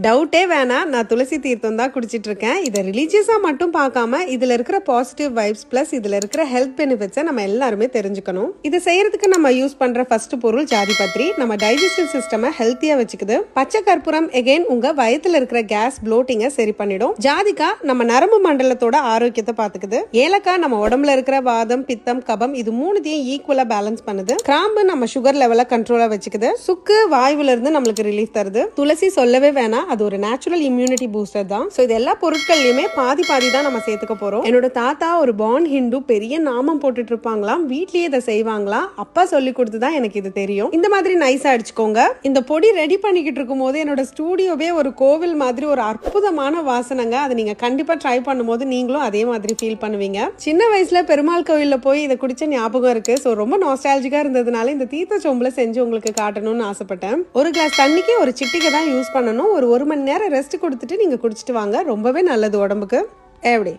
டவுட்டே வேணாம், நான் துளசி தீர்த்தம் தான் குடிச்சிட்டு இருக்கேன். இதை ரிலீஜியஸா மட்டும் பார்க்காம இதுல இருக்கிற பாசிட்டிவ் வைப்ஸ் பிளஸ் இதுல இருக்கிற ஹெல்த் பெனிஃபிட்ஸை நம்ம எல்லாருமே தெரிஞ்சுக்கணும். இதை செய்யறதுக்கு நம்ம யூஸ் பண்ற ஃபர்ஸ்ட் பொருள் ஜாதிபத்ரி. நம்ம டைஜஸ்டிவ் சிஸ்டமை ஹெல்த்தியா வச்சுக்குது. பச்சை கற்பூரம் எகைன் உங்க வயத்துல இருக்கிற கேஸ் ப்ளோட்டிங்கை சரி பண்ணிடும். ஜாதிகா நம்ம நரம்பு மண்டலத்தோட ஆரோக்கியத்தை பாத்துக்குது. ஏலக்காய் நம்ம உடம்புல இருக்கிற வாதம், பித்தம், கபம் இது மூணுத்தையும் ஈக்குவலா பேலன்ஸ் பண்ணுது. கிராம்பு நம்ம சுகர் லெவலை கண்ட்ரோலா வச்சுக்குது. சுக்கு வாயுல இருந்து நம்மளுக்கு ரிலீஃப் தருது. துளசி சொல்லவே வேணாம், அது ஒரு நேச்சுரல் இம்யூனிட்டி பூஸ்டர் தான். சோ இது எல்லா பொருட்கள்லயுமே பாதி பாதி தான் நம்ம சேர்த்துக்க போறோம். என்னோட தாத்தா ஒரு பார்ன் ஹிந்து, பெரிய நாமம் போட்டுட்டு இருப்பாங்களாம், வீட்லயே இதை செய்வாங்களாம். அப்பா சொல்லி கொடுத்துதான் எனக்கு இது தெரியும். இந்த மாதிரி நைஸா அடிச்சுக்கோங்க. இந்த பொடி ரெடி பண்ணிக்கிட்டு இருக்கும் போது என்னோட ஸ்டூடியோவே ஒரு கோவில் மாதிரி ஒரு அற்புதமான வாசனைங்க. அதை நீங்க கண்டிப்பா ட்ரை பண்ணும்போது நீங்களும் அதே மாதிரி ஃபீல் பண்ணுவீங்க. சின்ன வயசுல பெருமாள் கோவில்ல போய் இதை குடிச்ச ஞாபகம் இருக்கு. சோ ரொம்ப நாஸ்டாலஜிக்கா இருந்ததுனால இந்த தீர்த்த சொம்புல செஞ்சு உங்களுக்கு காட்டணும்னு ஆசைப்பட்டேன். ஒரு கிளாஸ் தண்ணிக்கு ஒரு சிட்டிகை தான் யூஸ் பண்ணணும். ஒரு மணி நேரம் ரெஸ்ட் கொடுத்துட்டு நீங்க குடிச்சிட்டு வாங்க. ரொம்பவே நல்லது உடம்புக்கு. எப்படி?